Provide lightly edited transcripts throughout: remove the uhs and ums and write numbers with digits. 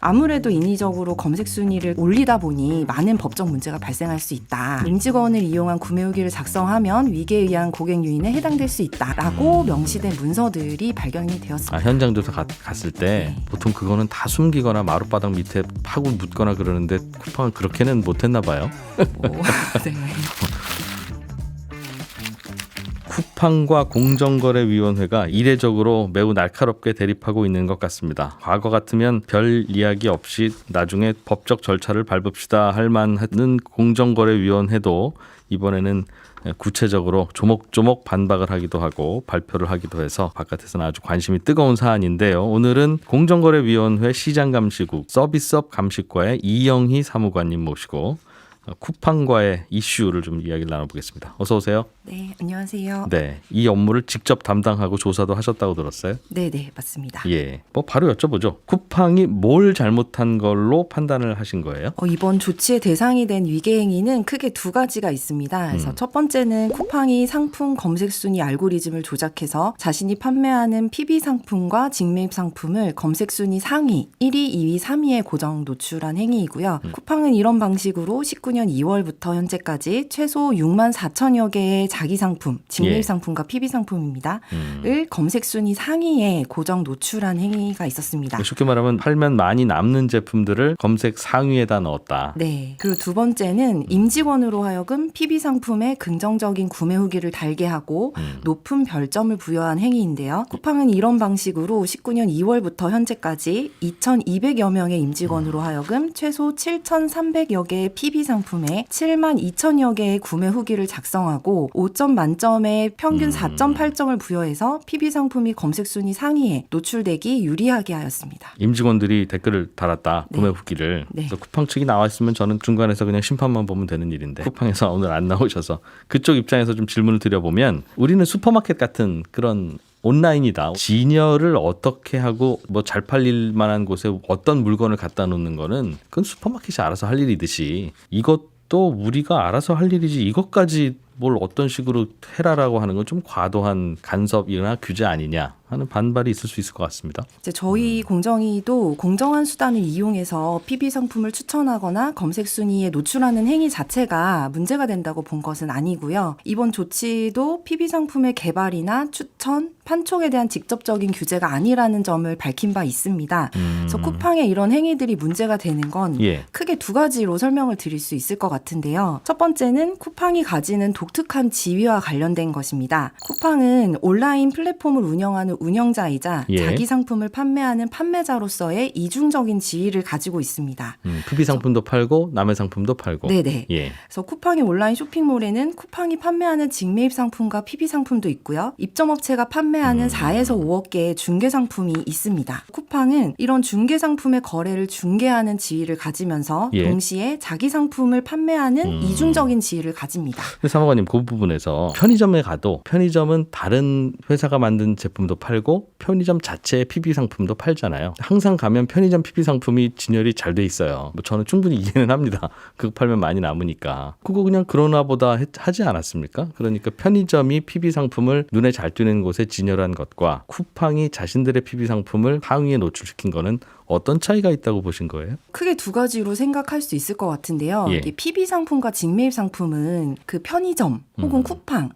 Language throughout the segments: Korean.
아무래도 인위적으로 검색 순위를 올리다 보니 많은 법적 문제가 발생할 수 있다. 임직원을 이용한 구매 후기를 작성하면 위계에 의한 고객 유인에 해당될 수 있다라고 명시된 문서들이 발견이 되었습니다. 현장 조사 갔을 때 보통 그거는 다 숨기거나 마룻바닥 밑에 파고 묻거나 그러는데 쿠팡은 그렇게는 못했나 봐요. 네. 쿠팡과 공정거래위원회가 이례적으로 매우 날카롭게 대립하고 있는 것 같습니다. 과거 같으면 별 이야기 없이 나중에 법적 절차를 밟읍시다 할 만한 공정거래위원회도 이번에는 구체적으로 조목조목 반박을 하기도 하고 발표를 하기도 해서 바깥에서는 아주 관심이 뜨거운 사안인데요. 오늘은 공정거래위원회 시장감시국 서비스업 감시과의 이영희 사무관님 모시고 쿠팡과의 이슈를 좀 이야기를 나눠보겠습니다. 어서 오세요. 네, 안녕하세요. 네, 이 업무를 직접 담당하고 조사도 하셨다고 들었어요? 네, 맞습니다. 예, 뭐 바로 여쭤보죠. 쿠팡이 뭘 잘못한 걸로 판단을 하신 거예요? 이번 조치의 대상이 된 위계행위는 크게 두 가지가 있습니다. 그래서 첫 번째는 쿠팡이 상품 검색 순위 알고리즘을 조작해서 자신이 판매하는 PB 상품과 직매입 상품을 검색 순위 상위 1위, 2위, 3위에 고정 노출한 행위이고요. 쿠팡은 이런 방식으로 19년 2월부터 현재까지 최소 6만 4천여 개의 자기 상품, 직매입 상품과 PB 상품입니다. 을 검색 순위 상위에 고정 노출한 행위가 있었습니다. 쉽게 말하면 팔면 많이 남는 제품들을 검색 상위에다 넣었다. 네. 그리고 두 번째는 임직원으로 하여금 PB 상품에 긍정적인 구매 후기를 달게 하고 높은 별점을 부여한 행위인데요. 쿠팡은 이런 방식으로 19년 2월부터 현재까지 2,200여 명의 임직원으로 하여금 최소 7,300여 개의 PB 상품에 7만 2천여 개의 구매 후기를 작성하고 5점 만점에 평균 4.8점을 부여해서 PB 상품이 검색 순위 상위에 노출되기 유리하게 하였습니다. 임직원들이 댓글을 달았다. 네. 구매 후기를. 네. 그래서 쿠팡 측이 나와 있으면 저는 중간에서 그냥 심판만 보면 되는 일인데 쿠팡에서 오늘 안 나오셔서 그쪽 입장에서 좀 질문을 드려보면 우리는 슈퍼마켓 같은 그런 온라인이다. 진열을 어떻게 하고 뭐 잘 팔릴 만한 곳에 어떤 물건을 갖다 놓는 거는 그건 슈퍼마켓이 알아서 할 일이듯이 이것도 우리가 알아서 할 일이지 이것까지 뭘 어떤 식으로 해라라고 하는 건 좀 과도한 간섭이나 규제 아니냐 하는 반발이 있을 수 있을 것 같습니다. 이제 저희 공정위도 공정한 수단을 이용해서 PB 상품을 추천하거나 검색 순위에 노출하는 행위 자체가 문제가 된다고 본 것은 아니고요. 이번 조치도 PB 상품의 개발이나 추천, 판촉에 대한 직접적인 규제가 아니라는 점을 밝힌 바 있습니다. 그래서 쿠팡의 이런 행위들이 문제가 되는 건 크게 두 가지로 설명을 드릴 수 있을 것 같은데요. 첫 번째는 쿠팡이 가지는 독특한 지위와 관련된 것입니다. 쿠팡은 온라인 플랫폼을 운영하는 운영자이자 자기 상품을 판매하는 판매자로서의 이중적인 지위를 가지고 있습니다. PB 상품도 팔고 남의 상품도 팔고. 네네. 그래서 쿠팡의 온라인 쇼핑몰에는 쿠팡이 판매하는 직매입 상품과 PB 상품도 있고요. 입점업체가 판매하는 4에서 5억 개의 중개 상품이 있습니다. 쿠팡은 이런 중개 상품의 거래를 중개하는 지위를 가지면서 동시에 자기 상품을 판매하는 이중적인 지위를 가집니다. 사무관님 그 부분에서 편의점에 가도 편의점은 다른 회사가 만든 제품도 팔고 편의점 자체의 PB 상품도 팔잖아요. 항상 가면 편의점 PB 상품이 진열이 잘 돼 있어요. 뭐 저는 충분히 이해는 합니다. 그거 팔면 많이 남으니까. 그거 그냥 그러나 보다 하지 않았습니까? 그러니까 편의점이 PB 상품을 눈에 잘 띄는 곳에 진열한 것과 쿠팡이 자신들의 PB 상품을 상위에 노출시킨 거는 어떤 차이가 있다고 보신 거예요? 크게 두 가지로 생각할 수 있을 것 같은데요. 이게 PB 상품과 직매입 상품은 그 편의점 혹은 쿠팡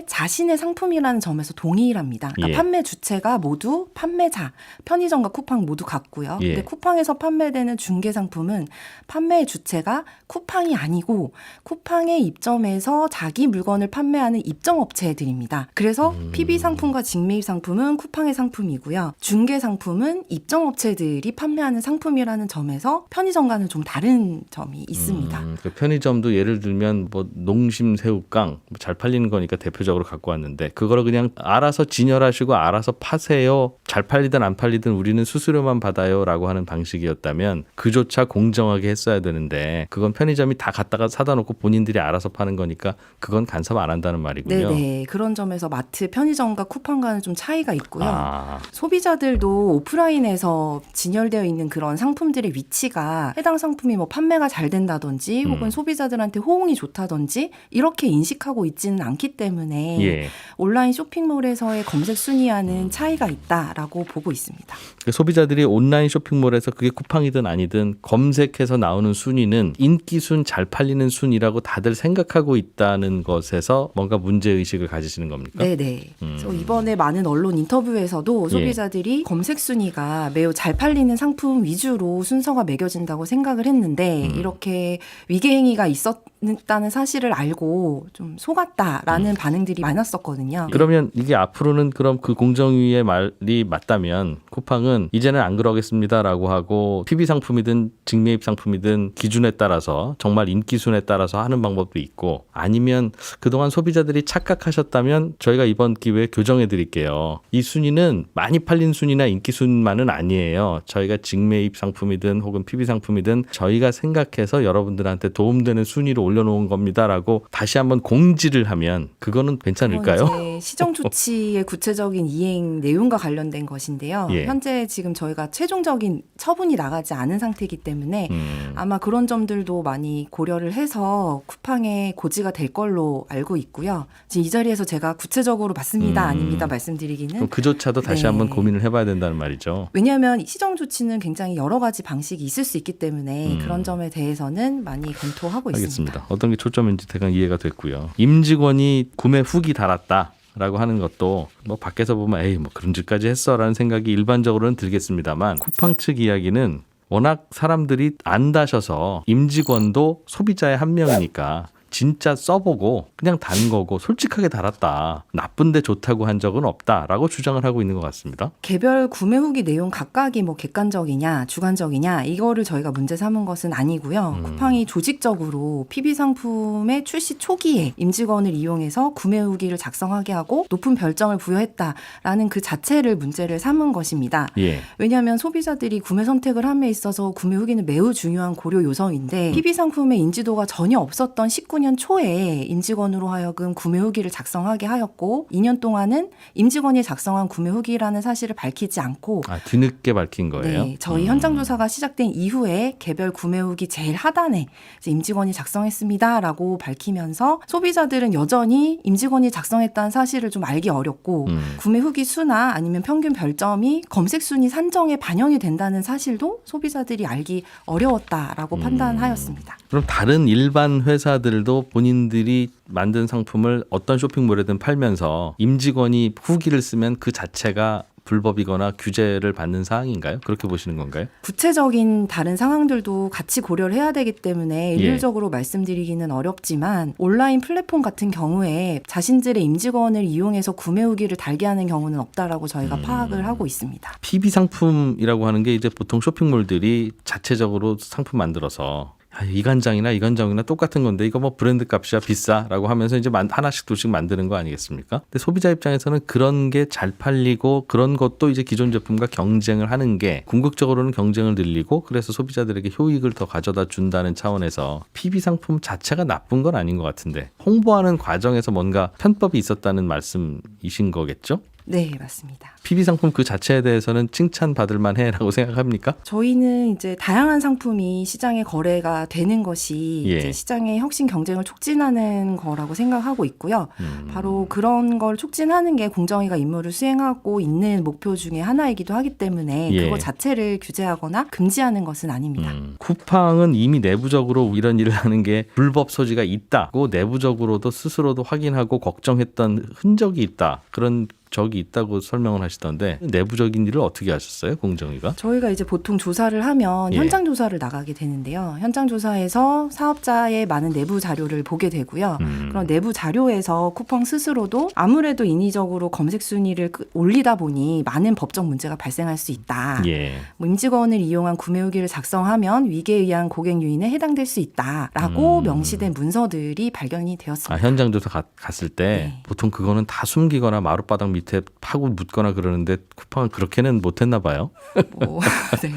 자신의 상품이라는 점에서 동일합니다. 그러니까 판매 주체가 모두 판매자, 편의점과 쿠팡 모두 같고요. 근데 쿠팡에서 판매되는 중개 상품은 판매의 주체가 쿠팡이 아니고 쿠팡의 입점에서 자기 물건을 판매하는 입점업체들입니다. 그래서 PB 상품과 직매입 상품은 쿠팡의 상품이고요. 중개 상품은 입점업체들이 판매하는 상품이라는 점에서 편의점과는 좀 다른 점이 있습니다. 그 편의점도 예를 들면 뭐 농심 새우깡 잘 팔리는 거니까 대표적으로 갖고 왔는데 그거를 그냥 알아서 진열하시고 알아서 파세요. 잘 팔리든 안 팔리든 우리는 수수료만 받아요 라고 하는 방식이었다면 그조차 공정하게 했어야 되는데 그건 편의점이 다 갖다가 사다 놓고 본인들이 알아서 파는 거니까 그건 간섭 안 한다는 말이군요. 네네. 그런 점에서 마트, 편의점과 쿠팡과는 좀 차이가 있고요. 소비자들도 오프라인에서 진열되어 있는 그런 상품들의 위치가 해당 상품이 뭐 판매가 잘 된다든지 혹은 소비자들한테 호응이 좋다든지 이렇게 인식하고 있지는 않기 때문에 때문에 예. 온라인 쇼핑몰에서의 검색 순위와는 차이가 있다라고 보고 있습니다. 소비자들이 온라인 쇼핑몰에서 그게 쿠팡이든 아니든 검색해서 나오는 순위는 인기순, 잘 팔리는 순위라고 다들 생각하고 있다는 것에서 뭔가 문제의식을 가지시는 겁니까? 네네. 그래서 이번에 많은 언론 인터뷰에서도 소비자들이 검색 순위가 매우 잘 팔리는 상품 위주로 순서가 매겨진다고 생각을 했는데 이렇게 위계행위가 있었다는 사실을 알고 좀 속았다라는 반응들이 많았었거든요. 그러면 이게 앞으로는 그럼 그 공정위의 말이 맞다면 쿠팡은 이제는 안 그러겠습니다라고 하고 PB 상품이든 직매입 상품이든 기준에 따라서 정말 인기순에 따라서 하는 방법도 있고 아니면 그동안 소비자들이 착각하셨다면 저희가 이번 기회에 교정해 드릴게요. 이 순위는 많이 팔린 순위나 인기순만은 아니에요. 저희가 직매입 상품이든 혹은 PB 상품이든 저희가 생각해서 여러분들한테 도움되는 순위로 올려놓은 겁니다라고 다시 한번 공지를 하면 그거는 괜찮을까요? 이제 시정 조치의 구체적인 이행 내용과 관련된 것인데요. 예. 현재 지금 저희가 최종적인 처분이 나가지 않은 상태이기 때문에 아마 그런 점들도 많이 고려를 해서 쿠팡에 고지가 될 걸로 알고 있고요. 지금 이 자리에서 제가 구체적으로 맞습니다, 아닙니다 말씀드리기는 그럼 그조차도 다시 네. 한번 고민을 해봐야 된다는 말이죠. 왜냐하면 시정 조치는 굉장히 여러 가지 방식이 있을 수 있기 때문에 그런 점에 대해서는 많이 검토하고 있습니다. 알겠습니다. 어떤 게 초점인지 대강 이해가 됐고요. 임직원이 구매 후기 달았다. 라고 하는 것도 뭐 밖에서 보면 에이 뭐 그런 짓까지 했어라는 생각이 일반적으로는 들겠습니다만 쿠팡 측 이야기는 워낙 사람들이 안 다셔서 임직원도 소비자의 한 명이니까 진짜 써보고 그냥 단 거고 솔직하게 달았다. 나쁜데 좋다고 한 적은 없다라고 주장을 하고 있는 것 같습니다. 개별 구매 후기 내용 각각이 뭐 객관적이냐 주관적이냐 이거를 저희가 문제 삼은 것은 아니고요. 쿠팡이 조직적으로 PB 상품의 출시 초기에 임직원을 이용해서 구매 후기를 작성하게 하고 높은 별점을 부여했다라는 그 자체를 문제를 삼은 것입니다. 예. 왜냐하면 소비자들이 구매 선택을 함에 있어서 구매 후기는 매우 중요한 고려 요소인데 PB 상품의 인지도가 전혀 없었던 19년 초에 임직원으로 하여금 구매 후기를 작성하게 하였고 2년 동안은 임직원이 작성한 구매 후기라는 사실을 밝히지 않고 뒤늦게 밝힌 거예요? 네, 저희 현장 조사가 시작된 이후에 개별 구매 후기 제일 하단에 이제 임직원이 작성했습니다라고 밝히면서 소비자들은 여전히 임직원이 작성했다는 사실을 좀 알기 어렵고 구매 후기 수나 아니면 평균 별점이 검색 순위 산정에 반영이 된다는 사실도 소비자들이 알기 어려웠다라고 판단하였습니다. 그럼 다른 일반 회사들도 본인들이 만든 상품을 어떤 쇼핑몰에든 팔면서 임직원이 후기를 쓰면 그 자체가 불법이거나 규제를 받는 사항인가요? 그렇게 보시는 건가요? 구체적인 다른 상황들도 같이 고려를 해야 되기 때문에 일률적으로 말씀드리기는 어렵지만 온라인 플랫폼 같은 경우에 자신들의 임직원을 이용해서 구매 후기를 달게 하는 경우는 없다라고 저희가 파악을 하고 있습니다. PB 상품이라고 하는 게 이제 보통 쇼핑몰들이 자체적으로 상품 만들어서 이 간장이나 이 간장이나 똑같은 건데 이거 뭐 브랜드 값이야 비싸라고 하면서 이제 하나씩 둘씩 만드는 거 아니겠습니까? 근데 소비자 입장에서는 그런 게 잘 팔리고 그런 것도 이제 기존 제품과 경쟁을 하는 게 궁극적으로는 경쟁을 늘리고 그래서 소비자들에게 효익을 더 가져다 준다는 차원에서 PB 상품 자체가 나쁜 건 아닌 것 같은데 홍보하는 과정에서 뭔가 편법이 있었다는 말씀이신 거겠죠? 네, 맞습니다. PB 상품 그 자체에 대해서는 칭찬받을 만해라고 생각합니까? 저희는 이제 다양한 상품이 시장에 거래가 되는 것이 예. 이제 시장의 혁신 경쟁을 촉진하는 거라고 생각하고 있고요. 바로 그런 걸 촉진하는 게 공정위가 임무를 수행하고 있는 목표 중에 하나이기도 하기 때문에 예. 그거 자체를 규제하거나 금지하는 것은 아닙니다. 쿠팡은 이미 내부적으로 이런 일을 하는 게 불법 소지가 있다고 내부적으로도 스스로도 확인하고 걱정했던 흔적이 있다. 그런 적이 있다고 설명을 하시던데 내부적인 일을 어떻게 하셨어요? 공정위가? 저희가 이제 보통 조사를 하면 예. 현장 조사를 나가게 되는데요. 현장 조사에서 사업자의 많은 내부 자료를 보게 되고요. 그런 내부 자료에서 쿠팡 스스로도 아무래도 인위적으로 검색 순위를 올리다 보니 많은 법적 문제가 발생할 수 있다. 예. 뭐 임직원을 이용한 구매 후기를 작성하면 위계에 의한 고객 유인에 해당될 수 있다라고 명시된 문서들이 발견이 되었습니다. 현장 조사 갔을 때 네. 보통 그거는 다 숨기거나 마룻바닥 밑에 파고 묻거나 그러는데 쿠팡은 그렇게는 못했나 봐요. 뭐, 네.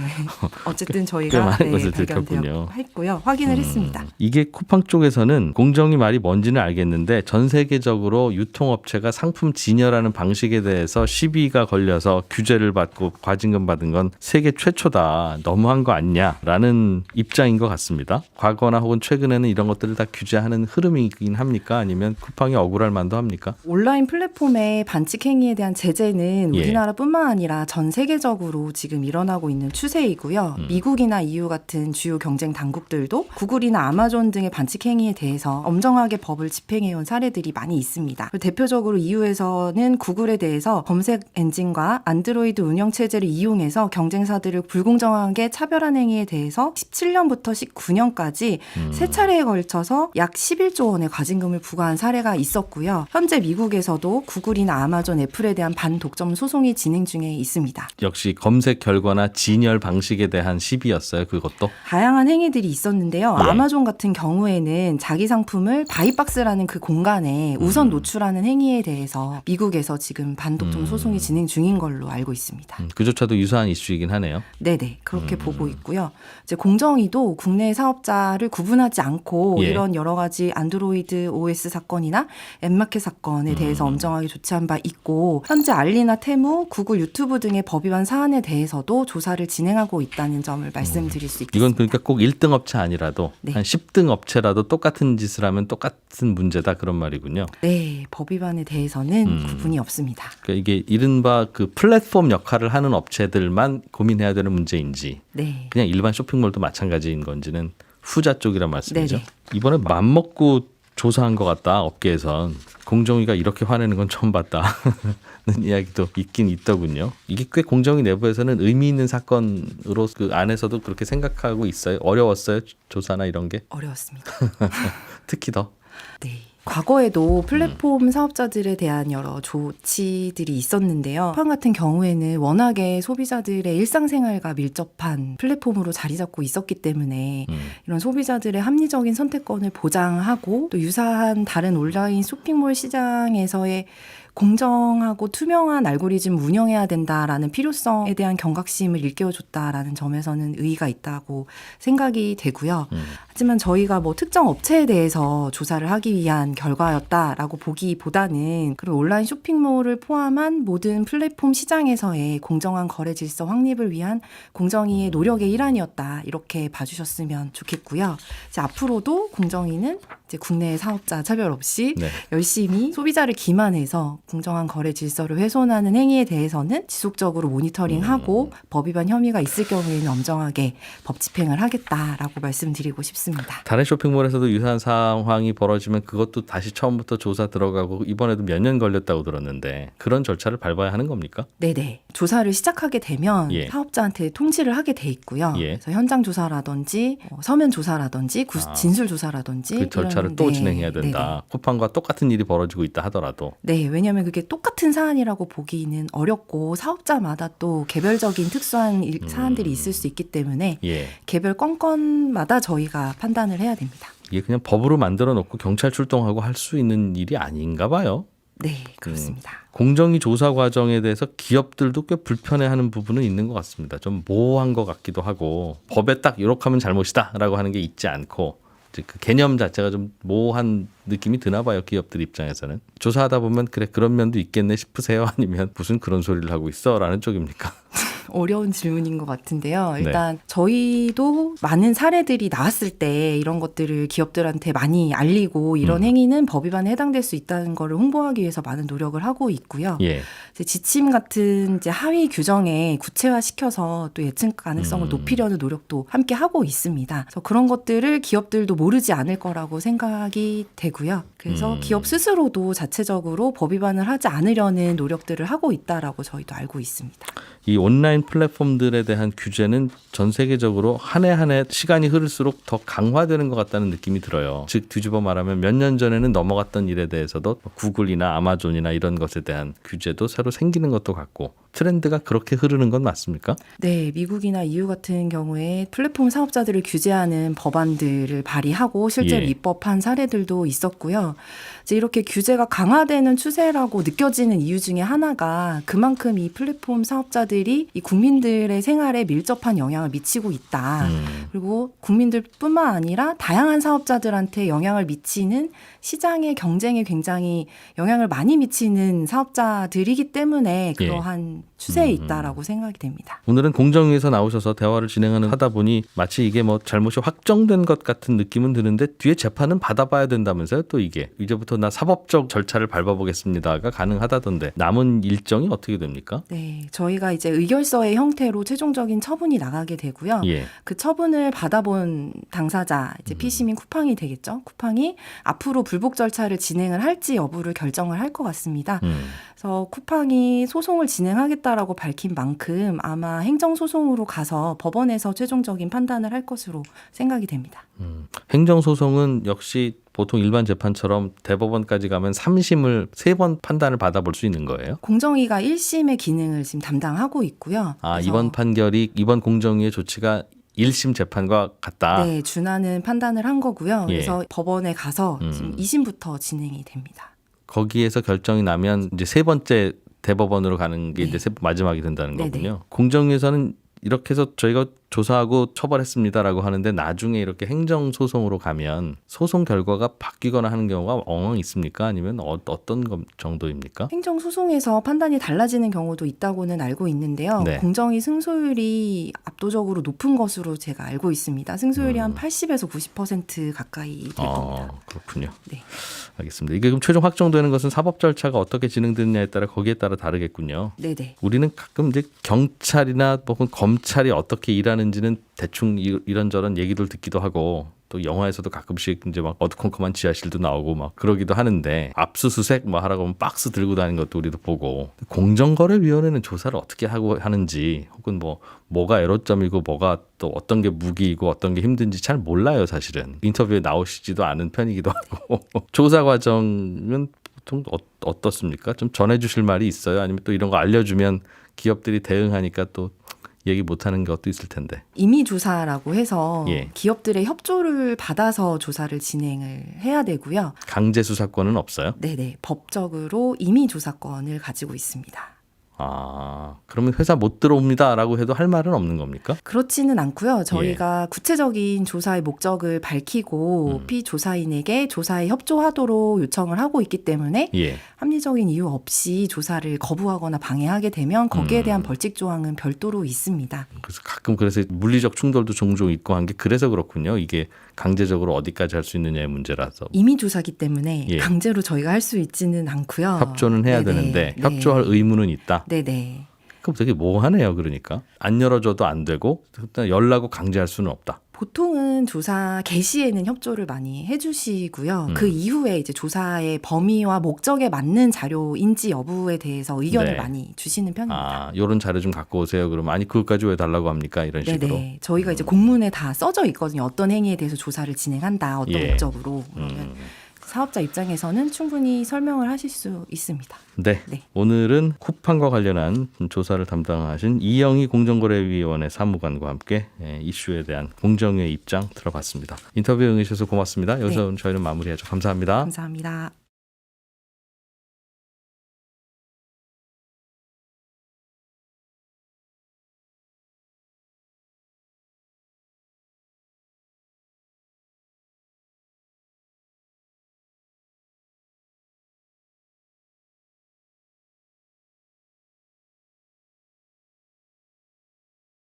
어쨌든 꽤 저희가 많은 것을 들켰군요. 발견되었고요. 확인을 했습니다. 이게 쿠팡 쪽에서는 공정위 말이 뭔지는 알겠는데 전 세계적으로 유통업체가 상품 진열하는 방식에 대해서 시비가 걸려서 규제를 받고 과징금 받은 건 세계 최초다. 너무한 거 아니냐라는 입장인 것 같습니다. 과거나 혹은 최근에는 이런 것들을 다 규제하는 흐름이긴 합니까? 아니면 쿠팡이 억울할 만도 합니까? 온라인 플랫폼의 반칙 행위에 대한 제재는 예. 우리나라뿐만 아니라 전 세계적으로 지금 일어나고 있는 추세이고요. 미국이나 EU 같은 주요 경쟁 당국들도 구글이나 아마존 등의 반칙 행위에 대해서 엄정하게 법을 집행해온 사례들이 많이 있습니다. 대표적으로 EU에서는 구글에 대해서 검색 엔진과 안드로이드 운영 체제를 이용해서 경쟁사들을 불공정하게 차별한 행위에 대해서 17년부터 19년까지 세 차례에 걸쳐서 약 11조 원의 과징금을 부과한 사례가 있었고요. 현재 미국에서도 구글이나 아마존, 애플에 대한 반독점 소송이 진행 중에 있습니다. 역시 검색 결과나 진열 방식에 대한 시비였어요. 그것도. 다양한 행위들이 있었는데요. 예. 아마존 같은 경우에는 자기 상품을 바이박스라는 그 공간에 우선 노출하는 행위에 대해서 미국에서 지금 반독점 소송이 진행 중인 걸로 알고 있습니다. 그조차도 유사한 이슈이긴 하네요. 네네, 그렇게 보고 있고요. 이제 공정위도 국내 사업자를 구분하지 않고 예. 이런 여러 가지 안드로이드 OS 사건이나 앱마켓 사건에 대해서 엄정하게 조치한 바 있고, 현재 알리나 테무, 구글 유튜브 등의 법 위반 사안에 대해서도 조사를 진행하고 있다는 점을 말씀드릴 수 있겠습니다. 이건 그러니까 꼭 1등 업체 아니라도 네. 한 10등 업체라도 똑같은 짓을 하면 똑같은 문제다 그런 말이군요. 네, 법 위반에 대해서는 구분이 없습니다. 그러니까 이게 이른바 그 플랫폼 역할을 하는 업체들만 고민해야 되는 문제인지 네. 그냥 일반 쇼핑몰도 마찬가지인 건지는 후자 쪽이란 말씀이죠. 네네. 이번에 맘먹고 조사한 것 같다. 업계에선. 공정위가 이렇게 화내는 건 처음 봤다는 이야기도 있긴 있더군요. 이게 꽤 공정위 내부에서는 의미 있는 사건으로 그 안에서도 그렇게 생각하고 있어요. 어려웠어요? 조사나 이런 게? 어려웠습니다. 특히 더. 네. 과거에도 플랫폼 사업자들에 대한 여러 조치들이 있었는데요. 쿠팡 같은 경우에는 워낙에 소비자들의 일상생활과 밀접한 플랫폼으로 자리 잡고 있었기 때문에 이런 소비자들의 합리적인 선택권을 보장하고 또 유사한 다른 온라인 쇼핑몰 시장에서의 공정하고 투명한 알고리즘 운영해야 된다라는 필요성에 대한 경각심을 일깨워줬다라는 점에서는 의의가 있다고 생각이 되고요. 하지만 저희가 뭐 특정 업체에 대해서 조사를 하기 위한 결과였다라고 보기보다는 그런 온라인 쇼핑몰을 포함한 모든 플랫폼 시장에서의 공정한 거래 질서 확립을 위한 공정위의 노력의 일환이었다, 이렇게 봐주셨으면 좋겠고요. 이제 앞으로도 공정위는 이제 국내 사업자 차별 없이 네. 열심히 소비자를 기만해서 공정한 거래 질서를 훼손하는 행위에 대해서는 지속적으로 모니터링하고 법 위반 혐의가 있을 경우에는 엄정하게 법 집행을 하겠다라고 말씀드리고 싶습니다. 다른 쇼핑몰에서도 유사한 상황이 벌어지면 그것도 다시 처음부터 조사 들어가고 이번에도 몇 년 걸렸다고 들었는데 그런 절차를 밟아야 하는 겁니까? 네네. 조사를 시작하게 되면 예. 사업자한테 통지를 하게 돼 있고요. 예. 그래서 현장 조사라든지 서면 조사라든지 진술 조사라든지 그 절차를 이런, 또 네. 진행해야 된다. 네네. 쿠팡과 똑같은 일이 벌어지고 있다 하더라도. 네, 왜냐하면 그게 똑같은 사안이라고 보기는 어렵고 사업자마다 또 개별적인 특수한 사안들이 있을 수 있기 때문에 예. 개별 건건마다 저희가 판단을 해야 됩니다. 이게 그냥 법으로 만들어 놓고 경찰 출동하고 할 수 있는 일이 아닌가 봐요. 네, 그렇습니다. 공정위 조사 과정에 대해서 기업들도 꽤 불편해하는 부분은 있는 것 같습니다. 좀 모호한 것 같기도 하고 법에 딱 이렇게 하면 잘못이다라고 하는 게 있지 않고 이제 그 개념 자체가 좀 모호한 느낌이 드나 봐요. 기업들 입장에서는. 조사하다 보면 그래 그런 면도 있겠네 싶으세요? 아니면 무슨 그런 소리를 하고 있어? 라는 쪽입니까? 어려운 질문인 것 같은데요. 네. 일단 저희도 많은 사례들이 나왔을 때 이런 것들을 기업들한테 많이 알리고 이런 행위는 법 위반에 해당될 수 있다는 거를 홍보하기 위해서 많은 노력을 하고 있고요. 예. 이제 지침 같은 이제 하위 규정에 구체화시켜서 또 예측 가능성을 높이려는 노력도 함께 하고 있습니다. 그래서 그런 것들을 기업들도 모르지 않을 거라고 생각이 되고요. 그래서 기업 스스로도 자체적으로 법 위반을 하지 않으려는 노력들을 하고 있다라고 저희도 알고 있습니다. 이 온라인 플랫폼들에 대한 규제는 전 세계적으로 한 해 한 해 시간이 흐를수록 더 강화되는 것 같다는 느낌이 들어요. 즉 뒤집어 말하면 몇 년 전에는 넘어갔던 일에 대해서도 구글이나 아마존이나 이런 것에 대한 규제도 새로 생기는 것도 같고 트렌드가 그렇게 흐르는 건 맞습니까? 네, 미국이나 EU 같은 경우에 플랫폼 사업자들을 규제하는 법안들을 발의하고 실제로 예. 입법한 사례들도 있었고요. 이제 이렇게 규제가 강화되는 추세라고 느껴지는 이유 중에 하나가 그만큼 이 플랫폼 사업자들이 이 국민들의 생활에 밀접한 영향을 미치고 있다. 그리고 국민들뿐만 아니라 다양한 사업자들한테 영향을 미치는 시장의 경쟁에 굉장히 영향을 많이 미치는 사업자들이기 때문에 그러한 추세에 있다라고 생각이 됩니다. 오늘은 공정위에서 나오셔서 대화를 하다 보니 마치 이게 뭐 잘못이 확정된 것 같은 느낌은 드는데 뒤에 재판은 받아봐야 된다면서요? 또 이게 이제부터 나 사법적 절차를 밟아보겠습니다가 가능하다던데 남은 일정이 어떻게 됩니까? 네, 저희가 이제 의결서의 형태로 최종적인 처분이 나가게 되고요. 예. 그 처분을 받아본 당사자, 이제 피시민 쿠팡이 되겠죠. 쿠팡이 앞으로 불복 절차를 진행을 할지 여부를 결정을 할 것 같습니다. 그래서 쿠팡이 소송을 진행하겠다라고 밝힌 만큼 아마 행정소송으로 가서 법원에서 최종적인 판단을 할 것으로 생각이 됩니다. 행정소송은 역시 보통 일반 재판처럼 대법원까지 가면 3심을 3번 판단을 받아볼 수 있는 거예요? 공정위가 1심의 기능을 지금 담당하고 있고요. 아, 그래서 이번 판결이 이번 공정위의 조치가 1심 재판과 같다. 네, 준하는 판단을 한 거고요. 예. 그래서 법원에 가서 지금 2심부터 진행이 됩니다. 거기에서 결정이 나면 이제 세 번째 대법원으로 가는 게 네. 이제 마지막이 된다는 네네. 거군요. 공정위에서는 이렇게 해서 저희가 조사하고 처벌했습니다라고 하는데 나중에 이렇게 행정소송으로 가면 소송 결과가 바뀌거나 하는 경우가 엉엉 있습니까? 아니면 어떤 정도입니까? 행정소송에서 판단이 달라지는 경우도 있다고는 알고 있는데요. 네. 공정위 승소율이 압도적으로 높은 것으로 제가 알고 있습니다. 승소율이 한 80에서 90% 가까이 될 겁니다. 그렇군요. 네. 알겠습니다. 이게 그럼 최종 확정되는 것은 사법 절차가 어떻게 진행되느냐에 따라 거기에 따라 다르겠군요. 네네. 우리는 가끔 이제 경찰이나 혹은 검찰이 어떻게 일하는지는 대충 이런저런 얘기를 듣기도 하고 또 영화에서도 가끔씩 이제 막 어두컴컴한 지하실도 나오고 막 그러기도 하는데 압수수색 뭐 하라고 하면 박스 들고 다니는 것도 우리도 보고 공정거래위원회는 조사를 어떻게 하고 하는지 혹은 뭐가 애로점이고 뭐가 또 어떤 게 무기이고 어떤 게 힘든지 잘 몰라요 사실은. 인터뷰에 나오시지도 않은 편이기도 하고 조사 과정은 보통 어떻습니까? 좀 전해주실 말이 있어요? 아니면 또 이런 거 알려주면 기업들이 대응하니까 또 얘기 못하는 것도 있을 텐데. 임의조사라고 해서 예. 기업들의 협조를 받아서 조사를 진행을 해야 되고요. 강제 수사권은 없어요? 네네. 법적으로 임의조사권을 가지고 있습니다. 아, 그러면 회사 못 들어옵니다라고 해도 할 말은 없는 겁니까? 그렇지는 않고요. 저희가 구체적인 조사의 목적을 밝히고 피조사인에게 조사에 협조하도록 요청을 하고 있기 때문에 예. 합리적인 이유 없이 조사를 거부하거나 방해하게 되면 거기에 대한 벌칙 조항은 별도로 있습니다. 그래서 가끔 그래서 물리적 충돌도 종종 있고 한 게 그래서 그렇군요. 이게 강제적으로 어디까지 할 수 있느냐의 문제라서. 임의조사기 때문에 예. 강제로 저희가 할 수 있지는 않고요. 협조는 해야 네네. 되는데 네. 협조할 의무는 있다. 네네. 그럼 되게 뭐하네요. 그러니까 안 열어줘도 안 되고 일단 열라고 강제할 수는 없다. 보통은 조사 개시에는 협조를 많이 해주시고요. 그 이후에 이제 조사의 범위와 목적에 맞는 자료인지 여부에 대해서 의견을 네. 많이 주시는 편입니다. 아, 요런 자료 좀 갖고 오세요. 그러면 아니 그것까지 왜 달라고 합니까? 이런 식으로. 네네. 저희가 이제 공문에 다 써져 있거든요. 어떤 행위에 대해서 조사를 진행한다. 어떤 예. 목적으로. 그러면 사업자 입장에서는 충분히 설명을 하실 수 있습니다. 네. 네. 오늘은 쿠팡과 관련한 조사를 담당하신 이영희 공정거래위원회 사무관과 함께 이슈에 대한 공정위의 입장 들어봤습니다. 인터뷰에 응해주셔서 고맙습니다. 여기서 네. 저희는 마무리하죠. 감사합니다. 감사합니다.